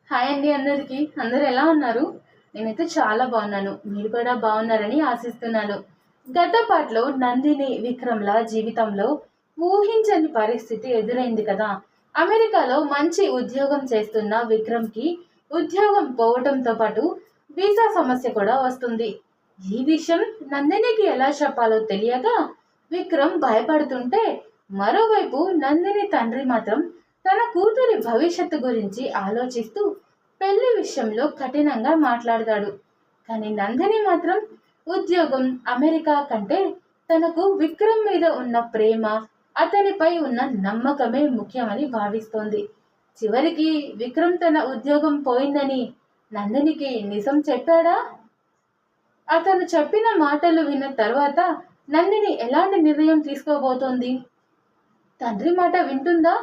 Hi అండి అందరికీ. అందరూ ఎలా ఉన్నారు? నేనైతే చాలా బాగున్నాను. మీరు కూడా బాగున్నారని ఆశిస్తున్నాను. గత పాటలో నందిని విక్రమ్‌ల జీవితంలో ఊహించని పరిస్థితి ఎదురైంది కదా! అమెరికాలో మంచి ఉద్యోగం చేస్తున్న విక్రమ్‌కి ఉద్యోగం పోవటంతో పాటు వీసా సమస్య కూడా వస్తుంది. ఈ విషయం నందినికి ఎలా చెప్పాలో తెలియక విక్రమ్ భయపడుతుంటే, మరోవైపు నందిని తండ్రి మాత్రం తన కూతురి భవిష్యత్తు గురించి ఆలోచిస్తూ పెళ్లి విషయంలో కఠినంగా మాట్లాడతాడు. కానీ నందిని మాత్రం ఉద్యోగం, అమెరికా కంటే తనకు విక్రమ్ మీద ఉన్న ప్రేమ, అతనిపై ఉన్న నమ్మకమే ముఖ్యమని భావిస్తోంది. చివరికి విక్రమ్ తన ఉద్యోగం పోయిందని నందినికి నిజం చెప్పాడా? అతను చెప్పిన మాటలు విన్న తర్వాత నందిని ఎలాంటి నిర్ణయం తీసుకోబోతోంది? తండ్రి మాట వింటుందా,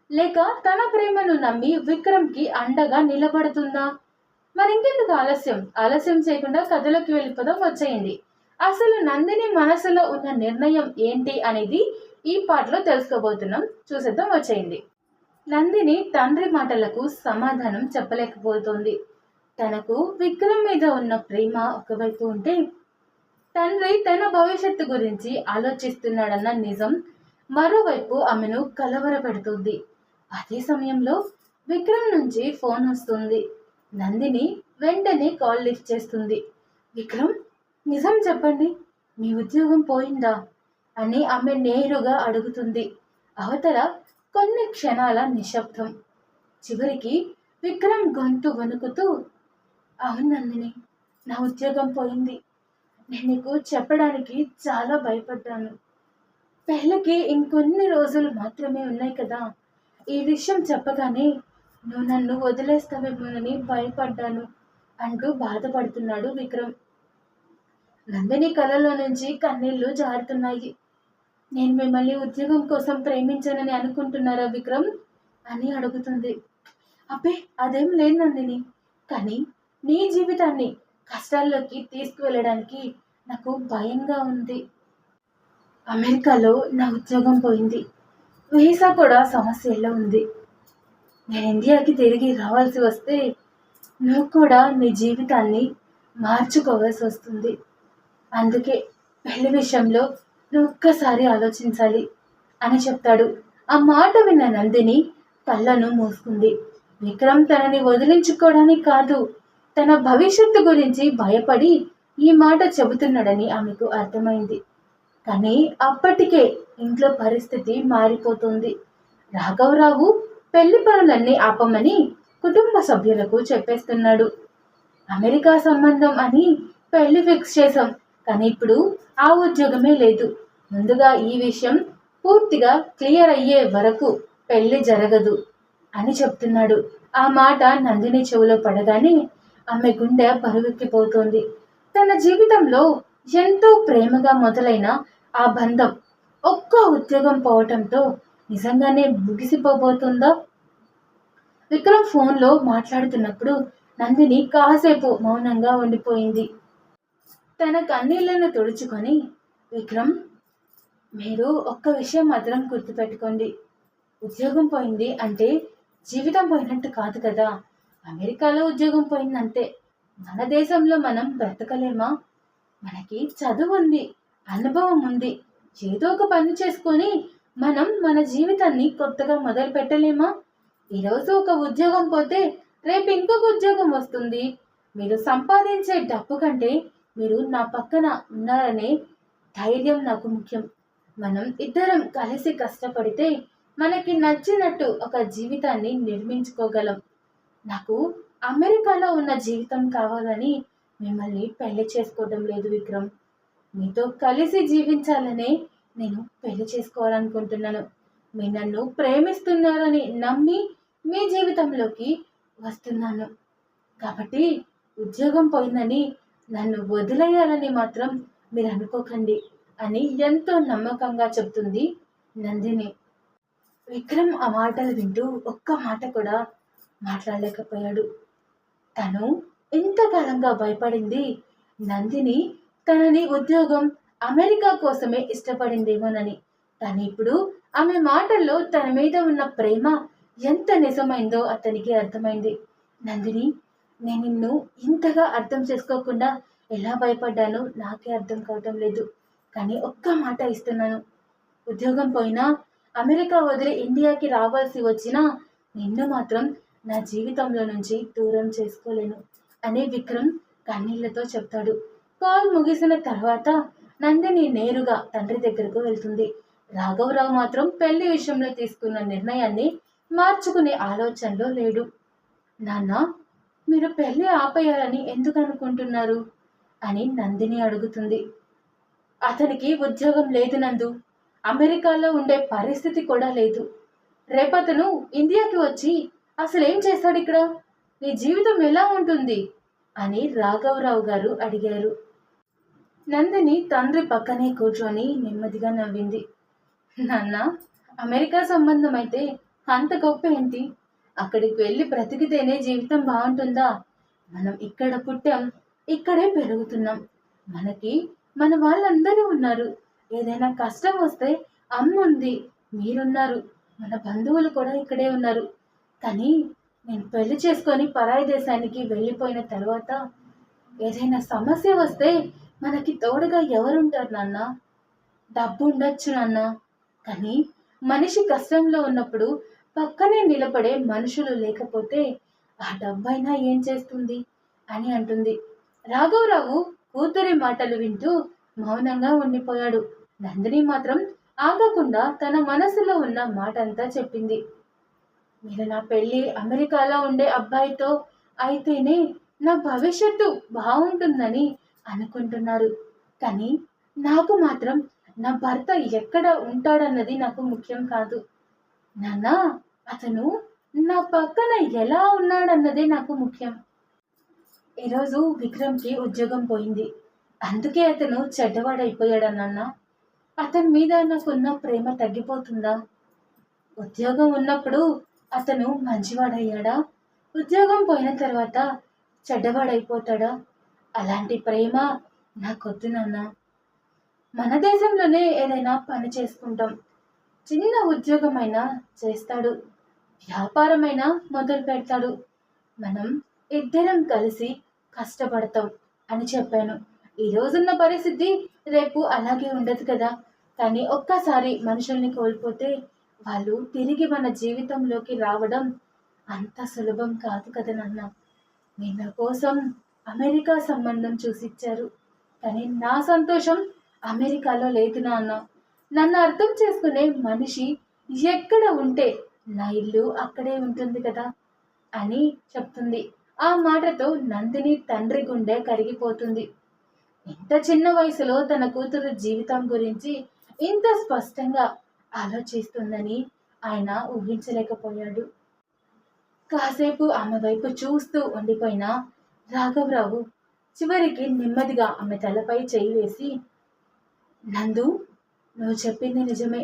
లేక తన ప్రేమను నమ్మి విక్రమ్‌కి అండగా నిలబడుతుందా? మరింకెందుకు ఆలస్యం చేయకుండా కథలోకి వెళ్ళిపోదాం, వచ్చేయండి. అసలు నందిని మనసులో ఉన్న నిర్ణయం ఏంటి అనేది ఈ పాటలో తెలుసుకోబోతున్నాం. చూసేద్దాం, వచ్చేయండి. నందిని తండ్రి మాటలకు సమాధానం చెప్పలేకపోతోంది. తనకు విక్రమ్ మీద ఉన్న ప్రేమ ఒకవైపు ఉంటే, తండ్రి తన భవిష్యత్తు గురించి ఆలోచిస్తున్నాడన్న నిజం మరోవైపు ఆమెను కలవరపెడుతుంది. అదే సమయంలో విక్రమ్ నుంచి ఫోన్ వస్తుంది. నందిని వెంటనే కాల్ లిఫ్ట్ చేస్తుంది. విక్రమ్, నిజం చెప్పండి, మీ ఉద్యోగం పోయిందా అని ఆమె నేరుగా అడుగుతుంది. అవతల కొన్ని క్షణాల నిశ్శబ్దం. చివరికి విక్రమ్ గొంతు వణుకుతూ, అవును నందిని, నా ఉద్యోగం పోయింది. నేను నీకు చెప్పడానికి చాలా భయపడ్డాను. పెళ్ళికి ఇంకొన్ని రోజులు మాత్రమే ఉన్నాయి కదా. ఈ విషయం చెప్పగానే నువ్వు నన్ను వదిలేస్తావేమోనని భయపడ్డాను అంటూ బాధపడుతున్నాడు విక్రమ్. నందిని కళ్ళలో నుంచి కన్నీళ్లు జారుతున్నాయి. నేను మిమ్మల్ని ఉద్యోగం కోసం ప్రేమించానని అనుకుంటున్నారా విక్రమ్ అని అడుగుతుంది. అబ్బే, అదేం లేదు నందిని. కానీ నీ జీవితాన్ని కష్టాల్లోకి తీసుకువెళ్ళడానికి నాకు భయంగా ఉంది. అమెరికాలో నా ఉద్యోగం పోయింది. వీసా కూడా సమస్యల్లో ఉంది. నేను ఇండియాకి తిరిగి రావాల్సి వస్తే నువ్వు కూడా నీ జీవితాన్ని మార్చుకోవాల్సి వస్తుంది. అందుకే పెళ్లి విషయంలో నువ్వు ఒక్కసారి ఆలోచించాలి అని చెప్తాడు. ఆ మాట విన్న నందిని కళ్ళను మూసుకుంది. విక్రమ్ తనని వదిలించుకోవడానికి కాదు, తన భవిష్యత్తు గురించి భయపడి ఈ మాట చెబుతున్నాడని ఆమెకు అర్థమైంది. కానీ అప్పటికే ఇంట్లో పరిస్థితి మారిపోతుంది. రాఘవరావు పెళ్లి పనులన్నీ ఆపమని కుటుంబ సభ్యులకు చెప్పేస్తున్నాడు. అమెరికా సంబంధం అని పెళ్లి ఫిక్స్ చేశాం, కానీ ఇప్పుడు ఆ ఉద్యోగమే లేదు. ముందుగా ఈ విషయం పూర్తిగా క్లియర్ అయ్యే వరకు పెళ్లి జరగదు అని చెప్తున్నాడు. ఆ మాట నందిని చెవిలో పడగానే ఆమె గుండె బరువెక్కిపోతోంది. తన జీవితంలో ఎంతో ప్రేమగా మొదలైన ఆ బంధం ఒక్క ఉద్యోగం పోవటంతో నిజంగానే ముగిసిపోబోతుందా? విక్రమ్ ఫోన్లో మాట్లాడుతున్నప్పుడు నందిని కాసేపు మౌనంగా ఉండిపోయింది. తన కన్నీళ్లను తుడుచుకొని, విక్రమ్, మీరు ఒక్క విషయం మాత్రం గుర్తుపెట్టుకోండి. ఉద్యోగం పోయింది అంటే జీవితం పోయినట్టు కాదు కదా. అమెరికాలో ఉద్యోగం పోయిందంటే మన దేశంలో మనం బ్రతకలేమా? మనకి చదువు ఉంది, అనుభవం ఉంది. ఏదో ఒక పని చేసుకొని మనం మన జీవితాన్ని కొత్తగా మొదలు పెట్టలేమా? ఈరోజు ఒక ఉద్యోగం పోతే రేపు ఇంకొక ఉద్యోగం వస్తుంది. మీరు సంపాదించే డబ్బు కంటే మీరు నా పక్కన ఉన్నారనే ధైర్యం నాకు ముఖ్యం. మనం ఇద్దరం కలిసి కష్టపడితే మనకి నచ్చినట్టు ఒక జీవితాన్ని నిర్మించుకోగలం. నాకు అమెరికాలో ఉన్న జీవితం కావాలని మిమ్మల్ని పెళ్లి చేసుకోవడం లేదు విక్రమ్. మీతో కలిసి జీవించాలనే నేను పెళ్లి చేసుకోవాలనుకుంటున్నాను. మీరు నన్ను ప్రేమిస్తున్నారని నమ్మి మీ జీవితంలోకి వస్తున్నాను. కాబట్టి ఉద్యోగం పోయిందని నన్ను వదిలేయాలని మాత్రం మీరు అనుకోకండి అని ఎంతో నమ్మకంగా చెప్తుంది నందిని. విక్రమ్ ఆ మాటలు వింటూ ఒక్క మాట కూడా మాట్లాడలేకపోయాడు. తను ఇంతకాలంగా భయపడింది నందిని తనని ఉద్యోగం అమెరికా కోసమే ఇష్టపడిందేమోనని. కానీ ఇప్పుడు ఆమె మాటల్లో తన మీద ఉన్న ప్రేమ ఎంత నిజమైందో అతనికి అర్థమైంది. నందిని, నేను నిన్ను ఇంతగా అర్థం చేసుకోకుండా ఎలా భయపడ్డానో నాకే అర్థం కావటం లేదు. కానీ ఒక్క మాట ఇస్తున్నాను. ఉద్యోగం పోయినా, అమెరికా వదిలి ఇండియాకి రావాల్సి వచ్చినా నిన్ను మాత్రం నా జీవితంలో నుంచి దూరం చేసుకోలేను అని విక్రమ్ కన్నీళ్లతో చెప్తాడు. కాల్ ముగిసిన తర్వాత నందిని నేరుగా తండ్రి దగ్గరకు వెళ్తుంది. రాఘవరావు మాత్రం పెళ్లి విషయంలో తీసుకున్న నిర్ణయాన్ని మార్చుకునే ఆలోచనలో లేడు. నాన్న, మీరు పెళ్లి ఆపేయాలని ఎందుకు అనుకుంటున్నారు అని నందిని అడుగుతుంది. అతనికి ఉద్యోగం లేదు నందు. అమెరికాలో ఉండే పరిస్థితి కూడా లేదు. రేపతను ఇండియాకి వచ్చి అసలేం చేస్తాడు ఇక్కడ? నీ జీవితం ఎలా ఉంటుంది అని రాఘవరావు గారు అడిగారు. నందిని తండ్రి పక్కనే కూర్చొని నెమ్మదిగా నవ్వింది. నాన్న, అమెరికా సంబంధం అయితే అంత గొప్ప ఏంటి? అక్కడికి వెళ్ళి బ్రతికితేనే జీవితం బాగుంటుందా? మనం ఇక్కడ పుట్టాం, ఇక్కడే పెరుగుతున్నాం. మనకి మన వాళ్ళందరూ ఉన్నారు. ఏదైనా కష్టం వస్తే అమ్మ ఉంది, మీరున్నారు, మన బంధువులు కూడా ఇక్కడే ఉన్నారు. కానీ నేను పెళ్లి చేసుకొని పరాయి దేశానికి వెళ్ళిపోయిన తర్వాత ఏదైనా సమస్య వస్తే మనకి తోడుగా ఎవరుంటారు నాన్న? డబ్బు ఉండొచ్చు నాన్న, కానీ మనిషి కష్టంలో ఉన్నప్పుడు పక్కనే నిలబడే మనుషులు లేకపోతే ఆ డబ్బైనా ఏం చేస్తుంది అని అంటుంది. రాఘవరావు కూతురి మాటలు వింటూ మౌనంగా ఉండిపోయాడు. నందిని మాత్రం ఆగకుండా తన మనసులో ఉన్న మాట అంతా చెప్పింది. మీరు నా పెళ్ళి అమెరికాలో ఉండే అబ్బాయితో అయితేనే నా భవిష్యత్తు బాగుంటుందని అనుకుంటున్నారు. కానీ నాకు మాత్రం నా భర్త ఎక్కడ ఉంటాడన్నది నాకు ముఖ్యం కాదు నాన్న. అతను నా పక్కన ఎలా ఉన్నాడన్నదే నాకు ముఖ్యం. ఈరోజు విక్రమ్కి ఉద్యోగం పోయింది, అందుకే అతను చెడ్డవాడైపోయాడా నాన్న? అతని మీద నాకున్న ప్రేమ తగ్గిపోతుందా? ఉద్యోగం ఉన్నప్పుడు అతను మంచివాడయ్యాడా? ఉద్యోగం పోయిన తర్వాత చెడ్డవాడైపోతాడా? అలాంటి ప్రేమ నాకొద్దు నాన్న. మన దేశంలోనే ఏదైనా పని చేసుకుంటాం. చిన్న ఉద్యోగమైనా చేస్తాడు, వ్యాపారమైనా మొదలు పెడతాడు. మనం ఇద్దరం కలిసి కష్టపడతాం అని చెప్పాను. ఈ రోజున్న పరిస్థితి రేపు అలాగే ఉండదు కదా. కానీ ఒక్కసారి మనుషుల్ని కోల్పోతే వాళ్ళు తిరిగి మన జీవితంలోకి రావడం అంత సులభం కాదు కదా నాన్న. మీరు నా కోసం అమెరికా సంబంధం చూసిచ్చారు, కానీ నా సంతోషం అమెరికాలో లేదు నాన్న. నన్ను అర్థం చేసుకునే మనిషి ఎక్కడ ఉంటే నా ఇల్లు అక్కడే ఉంటుంది కదా అని చెప్తుంది. ఆ మాటతో నందిని తండ్రి గుండె కరిగిపోతుంది. ఇంత చిన్న వయసులో తన కూతురు జీవితం గురించి ఇంత స్పష్టంగా ఆలోచిస్తుందని ఆయన ఊహించలేకపోయాడు. కాసేపు ఆమె వైపు చూస్తూ ఉండిపోయిన రాఘవరావు చివరికి నెమ్మదిగా ఆమె తలపై చేయి వేసి, నందు, నువ్వు చెప్పింది నిజమే.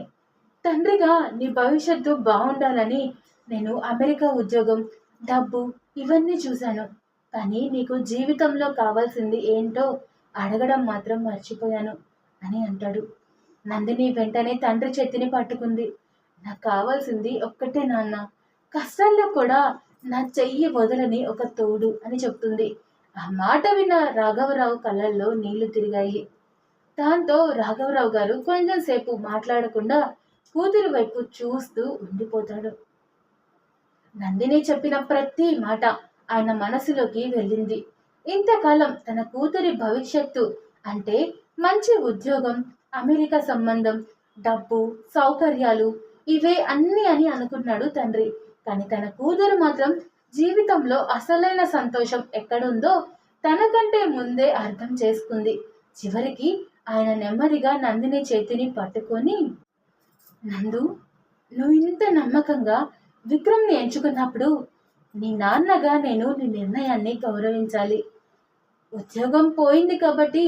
తండ్రిగా నీ భవిష్యత్తు బాగుండాలని నేను అమెరికా ఉద్యోగం, డబ్బు ఇవన్నీ చూశాను. కానీ నీకు జీవితంలో కావాల్సింది ఏంటో అడగడం మాత్రం మర్చిపోయాను అని అంటాడు. నందిని వెంటనే తండ్రి చేతిని పట్టుకుంది. నాకు కావాల్సింది ఒక్కటే నాన్న, కష్టాల్లో కూడా నా చెయ్యి వదలని ఒక తోడు అని చెప్తుంది. ఆ మాట విన్న రాఘవరావు కళ్ళల్లో నీళ్లు తిరిగాయి. దాంతో రాఘవరావు గారు కొంచెం సేపు మాట్లాడకుండా కూతురు వైపు చూస్తూ ఉండిపోతాడు. నందిని చెప్పిన ప్రతి మాట ఆయన మనసులోకి వెళ్ళింది. ఇంతకాలం తన కూతురి భవిష్యత్తు అంటే మంచి ఉద్యోగం, అమెరికా సంబంధం, డబ్బు, సౌకర్యాలు ఇవే అన్ని అని అనుకున్నాడు తండ్రి. కానీ తన కూతురు మాత్రం జీవితంలో అసలైన సంతోషం ఎక్కడుందో తనకంటే ముందే అర్థం చేసుకుంది. చివరికి ఆయన నెమ్మదిగా నందిని చేతిని పట్టుకొని, నందు, నువ్వు ఇంత నమ్మకంగా విక్రమ్ని ఎంచుకున్నప్పుడు నీ నాన్నగా నేను నీ నిర్ణయాన్ని గౌరవించాలి. ఉద్యోగం పోయింది కాబట్టి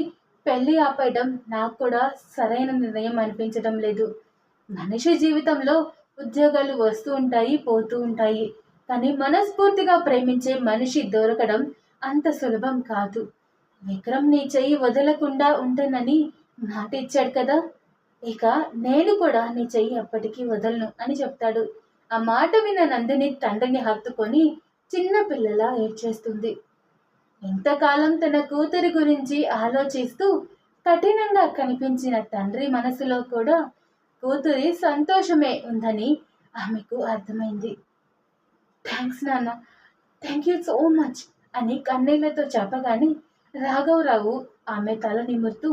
పెళ్లి ఆపేయడం నాకు కూడా సరైన నిర్ణయం అనిపించడం లేదు. మనిషి జీవితంలో ఉద్యోగాలు వస్తూ ఉంటాయి, పోతూ ఉంటాయి. కానీ మనస్ఫూర్తిగా ప్రేమించే మనిషి దొరకడం అంత సులభం కాదు. విక్రమ్ నీ చెయ్యి వదలకుండా ఉంటానని మాట ఇచ్చాడు కదా, ఇక నేను కూడా నీ చెయ్యి అప్పటికీ వదలను అని చెప్తాడు. ఆ మాట విన్న నందిని తండ్రిని హత్తుకొని చిన్న పిల్లలా ఏడ్చేస్తుంది. ఇంతకాలం తన కూతురి గురించి ఆలోచిస్తూ కఠినంగా కనిపించిన తండ్రి మనసులో కూడా కూతురి సంతోషమే ఉందని ఆమెకు అర్థమైంది. థ్యాంక్స్ నాన్న, థ్యాంక్ యూ సో మచ్ అని కన్నీళ్లతో చెప్పగానే రాఘవరావు ఆమె తల నిమురుతూ,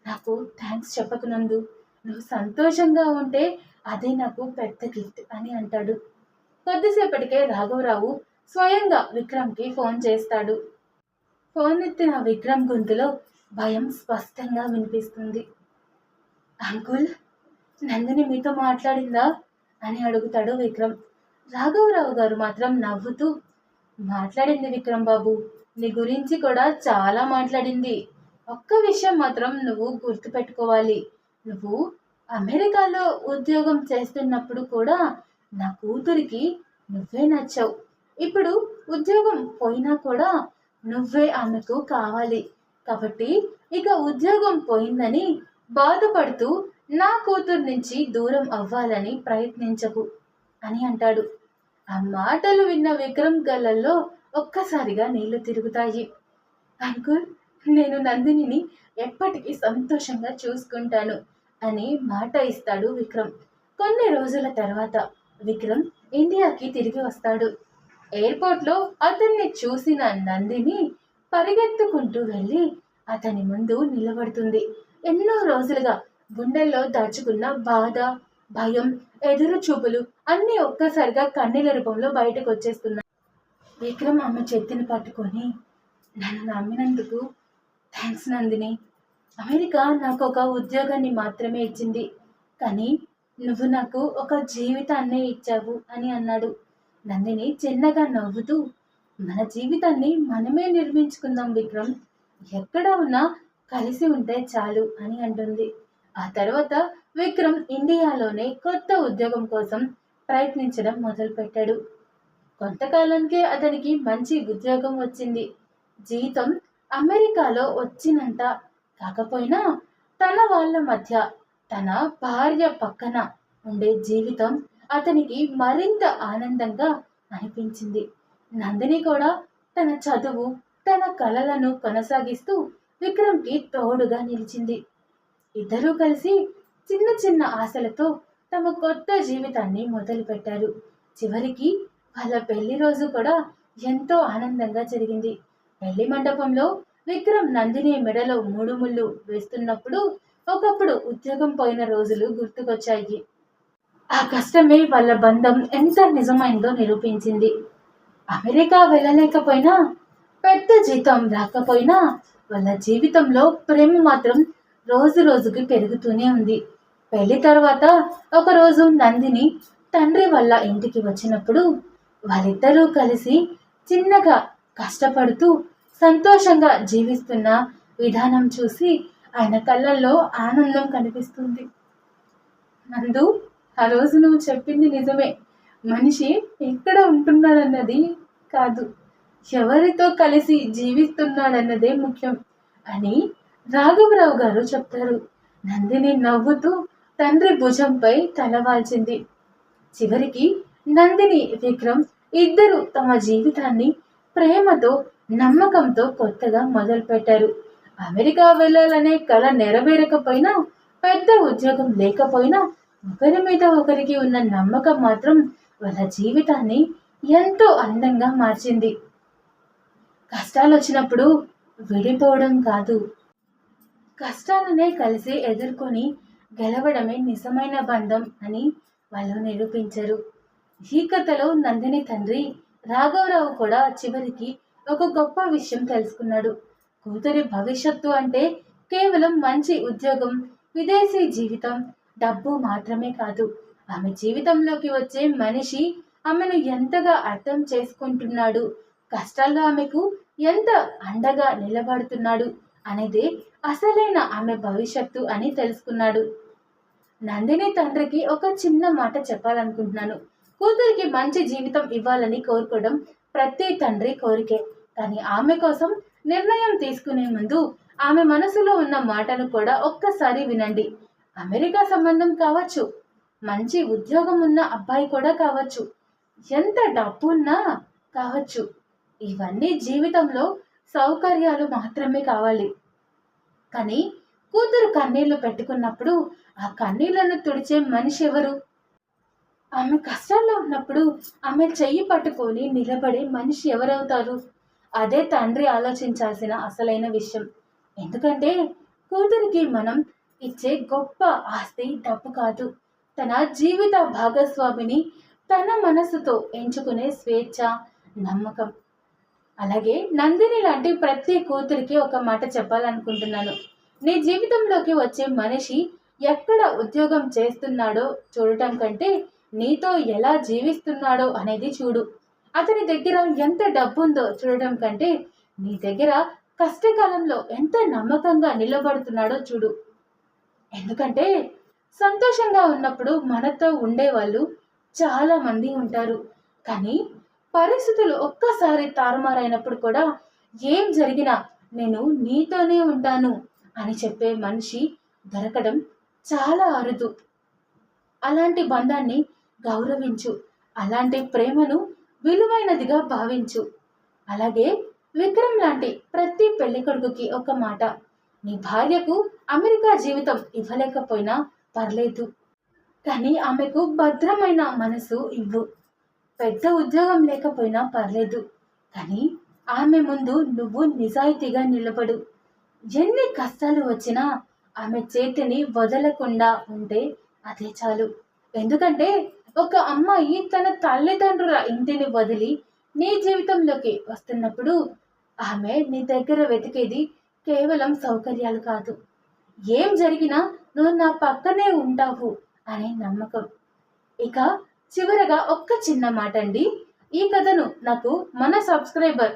నాకు థ్యాంక్స్ చెప్పకు నందు, నువ్వు సంతోషంగా ఉంటే అదే నాకు పెద్ద గిఫ్ట్ అని అంటాడు. కొద్దిసేపటికే రాఘవరావు స్వయంగా విక్రమ్కి ఫోన్ చేస్తాడు. ఫోన్ ఎత్తిన విక్రమ్ గొంతులో భయం స్పష్టంగా వినిపిస్తుంది. అంకుల్, నందిని మీతో మాట్లాడిందా అని అడుగుతాడు విక్రమ్. రాఘవరావు గారు మాత్రం నవ్వుతూ, మాట్లాడింది విక్రమ్ బాబు, నీ గురించి కూడా చాలా మాట్లాడింది. ఒక్క విషయం మాత్రం నువ్వు గుర్తుపెట్టుకోవాలి, నువ్వు అమెరికాలో ఉద్యోగం చేస్తున్నప్పుడు కూడా నా కూతురికి నువ్వే నచ్చావు. ఇప్పుడు ఉద్యోగం పోయినా కూడా నువ్వే ఆమెకు కావాలి. కాబట్టి ఇక ఉద్యోగం పోయిందని బాధపడుతూ నా కూతురు నుంచి దూరం అవ్వాలని ప్రయత్నించకు అని అంటాడు. ఆ మాటలు విన్న విక్రమ్ గళ్ళల్లో ఒక్కసారిగా నీళ్లు తిరుగుతాయి. అంకుల్, నేను నందినిని ఎప్పటికీ సంతోషంగా చూసుకుంటాను అని మాట ఇస్తాడు విక్రమ్. కొన్ని రోజుల తర్వాత విక్రమ్ ఇండియాకి తిరిగి వస్తాడు. ఎయిర్పోర్ట్లో అతన్ని చూసిన నందిని పరిగెత్తుకుంటూ వెళ్ళి అతని ముందు నిలబడుతుంది. ఎన్నో రోజులుగా గుండెల్లో దాచుకున్న బాధ, భయం, ఎదురు చూపులు అన్నీ ఒక్కసారిగా కన్నీళ్ళ రూపంలో బయటకు వచ్చేస్తున్నాయి. విక్రమ్ ఆమె చేతిని పట్టుకొని, నన్ను నమ్మినందుకు థ్యాంక్స్ నందిని. అమెరికా నాకు ఒక ఉద్యోగాన్ని మాత్రమే ఇచ్చింది, కానీ నువ్వు నాకు ఒక జీవితాన్నే ఇచ్చావు అని అన్నాడు. నందిని చిన్నగా నవ్వుతూ, మన జీవితాన్ని మనమే నిర్మించుకుందాం విక్రమ్, ఎక్కడ ఉన్నా కలిసి ఉంటే చాలు అని అంటుంది. ఆ తర్వాత విక్రమ్ ఇండియాలోనే కొత్త ఉద్యోగం కోసం ప్రయత్నించడం మొదలుపెట్టాడు. కొంతకాలానికే అతనికి మంచి ఉద్యోగం వచ్చింది. జీతం అమెరికాలో వచ్చినంత కాకపోయినా తన వాళ్ళ మధ్య, తన భార్య పక్కన ఉండే జీవితం అతనికి మరింత ఆనందంగా అనిపించింది. నందిని కూడా తన చదువు, తన కలలను కొనసాగిస్తూ విక్రమ్కి తోడుగా నిలిచింది. ఇద్దరూ కలిసి చిన్న చిన్న ఆశలతో తమ కొత్త జీవితాన్ని మొదలుపెట్టారు. చివరికి వాళ్ళ పెళ్లి రోజు కూడా ఎంతో ఆనందంగా జరిగింది. పెళ్లి మండపంలో విక్రమ్ నందిని మెడలో 3 ముళ్ళు వేస్తున్నప్పుడు ఒకప్పుడు ఉద్యోగం పోయిన రోజులు గుర్తుకొచ్చాయి. ఆ కష్టమే వాళ్ళ బంధం ఎంత నిజమైందో నిరూపించింది. అమెరికా వెళ్ళలేకపోయినా, పెద్ద జీతం రాకపోయినా వాళ్ళ జీవితంలో ప్రేమ మాత్రం రోజు రోజుకి పెరుగుతూనే ఉంది. పెళ్లి తర్వాత ఒకరోజు నందిని తండ్రి వాళ్ళ ఇంటికి వచ్చినప్పుడు వాళ్ళిద్దరూ కలిసి చిన్నగా కష్టపడుతూ సంతోషంగా జీవిస్తున్న విధానం చూసి ఆయన కళ్ళల్లో ఆనందం కనిపిస్తుంది. నందు, ఆ రోజు నువ్వు చెప్పింది నిజమే, మనిషి ఎక్కడ ఉంటున్నాడన్నది కాదు, ఎవరితో కలిసి జీవిస్తున్నాడన్నదే ముఖ్యం అని రాఘవరావు గారు చెప్తారు. నందిని నవ్వుతూ తండ్రి భుజంపై తలవాల్చింది. చివరికి నందిని, విక్రమ్ ఇద్దరు తమ జీవితాన్ని ప్రేమతో, నమ్మకంతో కొత్తగా మొదలుపెట్టారు. అమెరికా వెళ్ళాలనే కల నెరవేరకపోయినా, పెద్ద ఉద్యోగం లేకపోయినా ఒకరి మీద ఒకరికి ఉన్న నమ్మకం మాత్రం వాళ్ళ జీవితాన్ని ఎంతో అందంగా మార్చింది. కష్టాలు వచ్చినప్పుడు విడిపోవడం కాదు, కష్టాలనే కలిసి ఎదుర్కొని గెలవడమే నిజమైన బంధం అని వాళ్ళు నిరూపించారు. ఈ కథలో నందిని తండ్రి రాఘవరావు కూడా చివరికి ఒక గొప్ప విషయం తెలుసుకున్నాడు. కూతురి భవిష్యత్తు అంటే కేవలం మంచి ఉద్యోగం, విదేశీ జీవితం, డబ్బు మాత్రమే కాదు, ఆమె జీవితంలోకి వచ్చే మనిషి ఆమెను ఎంతగా అర్థం చేసుకుంటున్నాడు, కష్టాల్లో ఆమెకు ఎంత అండగా నిలబడుతున్నాడు అనేదే అసలైన ఆమె భవిష్యత్తు అని తెలుసుకున్నాడు. నందిని తండ్రికి ఒక చిన్న మాట చెప్పాలనుకుంటున్నాను. కూతురికి మంచి జీవితం ఇవ్వాలని కోరుకోవడం ప్రతి తండ్రి కోరికే. కానీ ఆమె కోసం నిర్ణయం తీసుకునే ముందు ఆమె మనసులో ఉన్న మాటను కూడా ఒక్కసారి వినండి. అమెరికా సంబంధం కావచ్చు, మంచి ఉద్యోగం ఉన్న అబ్బాయి కూడా కావచ్చు, ఎంత డబ్బు ఉన్నా కావచ్చు. ఇవన్నీ జీవితంలో సౌకర్యాలు మాత్రమే కావాలి. కానీ కూతురు కన్నీళ్లు పెట్టుకున్నప్పుడు ఆ కన్నీళ్లను తుడిచే మనిషి ఎవరు? ఆమె కష్టాల్లో ఉన్నప్పుడు ఆమె చెయ్యి పట్టుకొని నిలబడే మనిషి ఎవరవుతారు? అదే తండ్రి ఆలోచించాల్సిన అసలైన విషయం. ఎందుకంటే కూతురికి మనం ఇచ్చే గొప్ప ఆస్తి డబ్బు కాదు. తన జీవిత భాగస్వామిని తన మనసుతో ఎంచుకునే స్వేచ్ఛ, నమ్మకం. అలాగే నందిని లాంటి ప్రతి కూతురికి ఒక మాట చెప్పాలనుకుంటున్నాను. నీ జీవితంలోకి వచ్చే మనిషి ఎక్కడ ఉద్యోగం చేస్తున్నాడో చూడటం కంటే నీతో ఎలా జీవిస్తున్నాడో అనేది చూడు. అతని దగ్గర ఎంత డబ్బుందో చూడటం కంటే నీ దగ్గర కష్టకాలంలో ఎంత నమ్మకంగా నిలబడుతున్నాడో చూడు. ఎందుకంటే సంతోషంగా ఉన్నప్పుడు మనతో ఉండేవాళ్ళు చాలా మంది ఉంటారు. కానీ పరిస్థితులు ఒక్కసారి తారుమారైనప్పుడు కూడా ఏం జరిగినా నేను నీతోనే ఉంటాను అని చెప్పే మనిషి దొరకడం చాలా అరుదు. అలాంటి బంధాన్ని గౌరవించు. అలాంటి ప్రేమను విలువైనదిగా భావించు. అలాగే విక్రమ్ లాంటి ప్రతి పెళ్ళికొడుకుకి ఒక మాట. నీ భార్యకు అమెరికా జీవితం ఇవ్వలేకపోయినా పర్లేదు. కానీ ఆమెకు భద్రమైన మనసు ఇవ్వు. పెద్ద ఉద్యోగం లేకపోయినా పర్లేదు. కానీ ఆమె ముందు నువ్వు నిజాయితీగా నిలబడు. ఎన్ని కష్టాలు వచ్చినా ఆమె చేతిని వదలకుండా ఉంటే అదే చాలు. ఎందుకంటే ఒక అమ్మాయి తన తల్లిదండ్రుల ఇంటిని వదిలి నీ జీవితంలోకి వస్తున్నప్పుడు ఆమె నీ దగ్గర వెతికేది కేవలం సౌకర్యాలు కాదు. ఏం జరిగినా నువ్వు నా పక్కనే ఉంటావు అనే నమ్మకం. ఇక చివరగా ఒక్క చిన్న మాట అండి. ఈ కథను నాకు మన సబ్స్క్రైబర్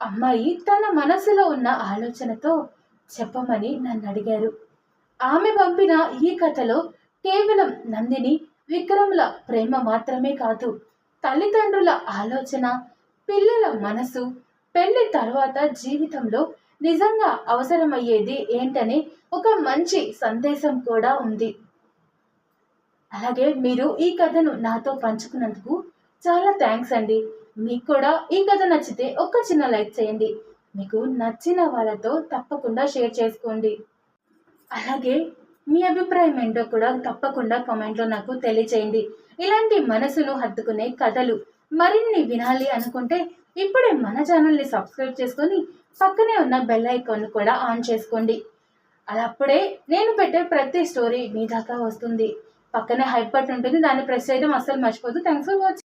అమ్మాయి తన మనసులో ఉన్న ఆలోచనతో చెప్పమని నన్ను అడిగారు. ఆమె పంపిన ఈ కథలో కేవలం నందిని, విక్రమ్ల ప్రేమ మాత్రమే కాదు, తల్లిదండ్రుల ఆలోచన, పిల్లల మనసు, పెళ్లి తర్వాత జీవితంలో నిజంగా అవసరమయ్యేది ఏంటనే ఒక మంచి సందేశం కూడా ఉంది. అలాగే మీరు ఈ కథను నాతో పంచుకున్నందుకు చాలా థ్యాంక్స్ అండి. మీకు కూడా ఈ కథ నచ్చితే ఒక చిన్న లైక్ చేయండి. మీకు నచ్చిన వాళ్ళతో తప్పకుండా షేర్ చేసుకోండి. అలాగే మీ అభిప్రాయం ఏంటో కూడా తప్పకుండా కామెంట్లో నాకు తెలియచేయండి. ఇలాంటి మనసును హత్తుకునే కథలు మరిన్ని వినాలి అనుకుంటే ఇప్పుడే మన ఛానల్ని సబ్స్క్రైబ్ చేసుకొని పక్కనే ఉన్న బెల్ ఐకాన్ కూడా ఆన్ చేసుకోండి. అలా అప్పుడే నేను పెట్టే ప్రతి స్టోరీ మీ దాకా వస్తుంది. పక్కనే హైప్ బటన్ ఉంటుంది, దాన్ని ప్రెస్ చేయడం అస్సలు మర్చిపోదు. Thanks for watching.